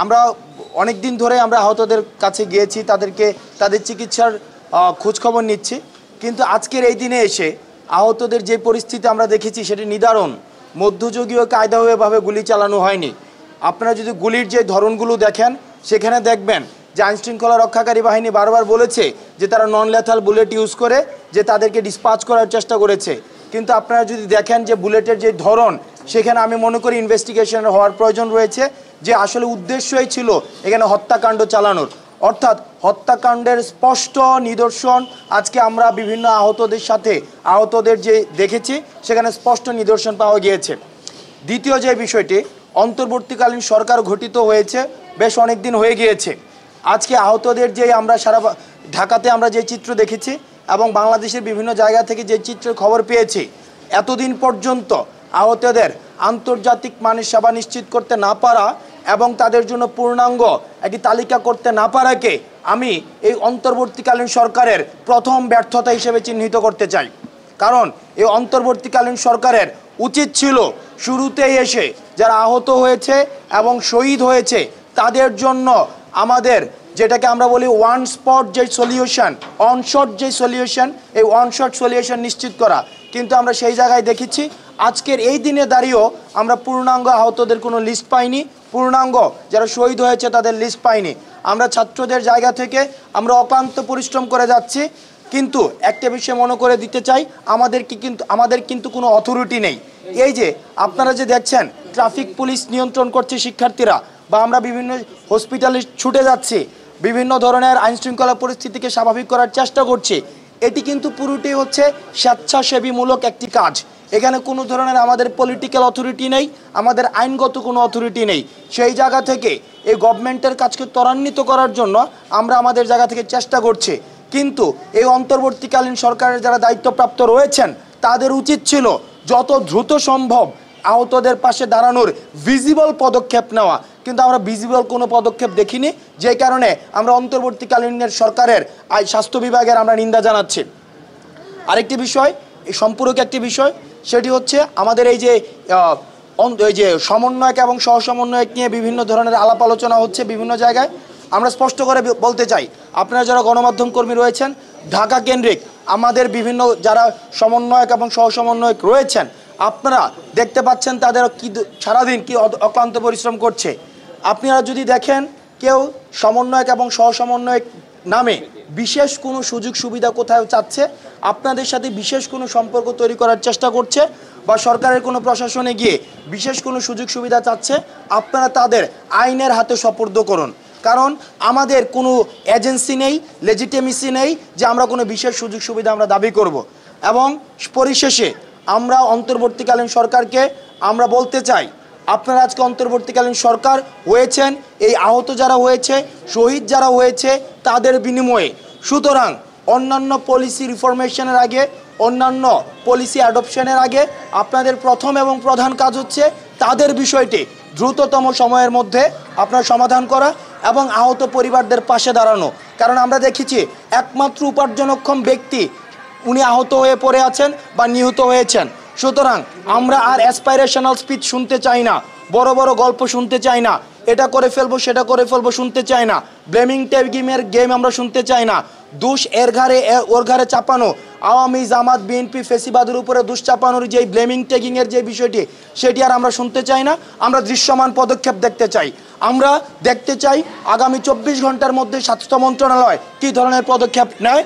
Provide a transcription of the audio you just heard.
আমরা অনেক দিন ধরে আমরা আহতদের কাছে গিয়েছি, তাদের চিকিৎসার খোঁজ খবর নিচ্ছি, কিন্তু আজকের এই দিনে এসে আহতদের যে পরিস্থিতি আমরা দেখেছি সেটি নিদারুণ। মধ্যযুগীয় কায়দাভাবে গুলি চালানো হয়নি। আপনারা যদি গুলির যে ধরনগুলো দেখেন সেখানে দেখবেন যে আইনশৃঙ্খলা রক্ষাকারী বাহিনী বারবার বলেছে যে তারা নন লেথাল বুলেট ইউজ করে যে তাদেরকে ডিসপাচ করার চেষ্টা করেছে, কিন্তু আপনারা যদি দেখেন যে বুলেটের যে ধরন সেখানে আমি মনে করি ইনভেস্টিগেশন হওয়ার প্রয়োজন রয়েছে যে আসলে উদ্দেশ্যই ছিল এখানে হত্যাকাণ্ড চালানোর, অর্থাৎ হত্যাকাণ্ডের স্পষ্ট নিদর্শন আজকে আমরা বিভিন্ন আহতদের যে দেখেছি সেখানে স্পষ্ট নিদর্শন পাওয়া গিয়েছে। দ্বিতীয় যে বিষয়টি, অন্তর্বর্তীকালীন সরকার গঠিত হয়েছে বেশ অনেক দিন হয়ে গিয়েছে। আজকে আহতদের যে আমরা সারা ঢাকাতে আমরা যে চিত্র দেখেছি এবং বাংলাদেশের বিভিন্ন জায়গা থেকে যে চিত্রের খবর পেয়েছি, এতদিন পর্যন্ত আহতদের আন্তর্জাতিক মানের সেবা নিশ্চিত করতে না পারা এবং তাদের জন্য পূর্ণাঙ্গ একটি তালিকা করতে না পারাকে আমি এই অন্তর্বর্তীকালীন সরকারের প্রথম ব্যর্থতা হিসেবে চিহ্নিত করতে চাই। কারণ এই অন্তর্বর্তীকালীন সরকারের উচিত ছিল শুরুতেই এসে যারা আহত হয়েছে এবং শহীদ হয়েছে তাদের জন্য আমাদের যেটাকে আমরা বলি ওয়ান স্পট যে সলিউশন, অনশট যে সলিউশন, এই অনশট সলিউশন নিশ্চিত করা, কিন্তু আমরা সেই জায়গায় দেখেছি আজকের এই দিনে দাঁড়িয়েও আমরা পূর্ণাঙ্গ আহতদের কোনো লিস্ট পাইনি, পূর্ণাঙ্গ যারা শহীদ হয়েছে তাদের লিস্ট পাইনি। আমরা ছাত্রদের জায়গা থেকে আমরা অক্লান্ত পরিশ্রম করে যাচ্ছি, কিন্তু একটা বিষয় মনে করে দিতে চাই, আমাদের কিন্তু কোনো অথরিটি নেই। এই যে আপনারা যে দেখছেন ট্রাফিক পুলিশ নিয়ন্ত্রণ করছে শিক্ষার্থীরা, বা আমরা বিভিন্ন হসপিটালে ছুটে যাচ্ছি, বিভিন্ন ধরনের আইনশৃঙ্খলা পরিস্থিতিকে স্বাভাবিক করার চেষ্টা করছি, এটি কিন্তু পুরোটাই হচ্ছে স্বেচ্ছাসেবীমূলক একটি কাজ। এখানে কোনো ধরনের আমাদের পলিটিক্যাল অথরিটি নেই, আমাদের আইনগত কোনো অথরিটি নেই। সেই জায়গা থেকে এই গভর্নমেন্টের কাজকে ত্বরান্বিত করার জন্য আমরা আমাদের জায়গা থেকে চেষ্টা করছি, কিন্তু এই অন্তর্বর্তীকালীন সরকারের যারা দায়িত্বপ্রাপ্ত রয়েছেন তাদের উচিত ছিল যত দ্রুত সম্ভব আহতদের পাশে দাঁড়ানোর ভিজিবল পদক্ষেপ নেওয়া, কিন্তু আমরা ভিজিবল কোনো পদক্ষেপ দেখিনি, যে কারণে আমরা অন্তর্বর্তীকালীন সরকারের স্বাস্থ্য বিভাগের আমরা নিন্দা জানাচ্ছি। আরেকটি বিষয়, এই সম্পূরক একটি বিষয়, সেটি হচ্ছে আমাদের এই যে সমন্বয়ক এবং সহসমন্বয়ক নিয়ে বিভিন্ন ধরনের আলাপ আলোচনা হচ্ছে বিভিন্ন জায়গায়। আমরা স্পষ্ট করে বলতে চাই, আপনারা যারা গণমাধ্যম কর্মী রয়েছেন ঢাকা কেন্দ্রিক আমাদের বিভিন্ন যারা সমন্বয়ক এবং সহসমন্বয়ক রয়েছেন, আপনারা দেখতে পাচ্ছেন তাদের কি সারাদিন কি অক্লান্ত পরিশ্রম করছে। আপনারা যদি দেখেন কেউ সমন্বয়ক এবং সহসমন্বয়ক নামে বিশেষ কোনো সুযোগ সুবিধা কোথাও চাচ্ছে, আপনাদের সাথে বিশেষ কোনো সম্পর্ক তৈরি করার চেষ্টা করছে, বা সরকারের কোনো প্রশাসনে গিয়ে বিশেষ কোনো সুযোগ সুবিধা চাচ্ছে, আপনারা তাদের আইনের হাতে সোপর্দ করুন। কারণ আমাদের কোনো এজেন্সি নেই, লেজিটিমেসি নেই যে আমরা কোনো বিশেষ সুযোগ সুবিধা আমরা দাবি করব। এবং পরিশেষে আমরা অন্তর্বর্তীকালীন সরকারকে আমরা বলতে চাই, আপনারা আজকে অন্তর্বর্তীকালীন সরকার হয়েছেন এই আহত যারা হয়েছে, শহীদ যারা হয়েছে তাদের বিনিময়ে। সুতরাং অন্যান্য পলিসি রিফরমেশনের আগে, অন্যান্য পলিসি অ্যাডপশনের আগে আপনাদের প্রথম এবং প্রধান কাজ হচ্ছে তাদের বিষয়টি দ্রুততম সময়ের মধ্যে আপনার সমাধান করা এবং আহত পরিবারদের পাশে দাঁড়ানো। কারণ আমরা দেখেছি একমাত্র উপার্জনক্ষম ব্যক্তি উনি আহত হয়ে পড়ে আছেন বা নিহত হয়েছেন। সুতরাং আমরা আর অ্যাসপাইরেশনাল স্পিচ শুনতে চাই না, বড় বড় গল্প শুনতে চাই না, এটা করে ফেলবো সেটা করে ফেলবো শুনতে চাই না, ব্লেমিং গেম আমরা শুনতে চাই না, দোষ ওর ঘাড়ে চাপানো, আওয়ামী জামাত বিএনপি ফেসিবাদের উপরে দোষ চাপানোর যে ব্লেমিং টেকিংয়ের যে বিষয়টি সেটি আর আমরা শুনতে চাই না। আমরা দৃশ্যমান পদক্ষেপ দেখতে চাই। আমরা দেখতে চাই আগামী 24 ঘন্টার মধ্যে স্বাস্থ্য মন্ত্রণালয় কী ধরনের পদক্ষেপ নেয়।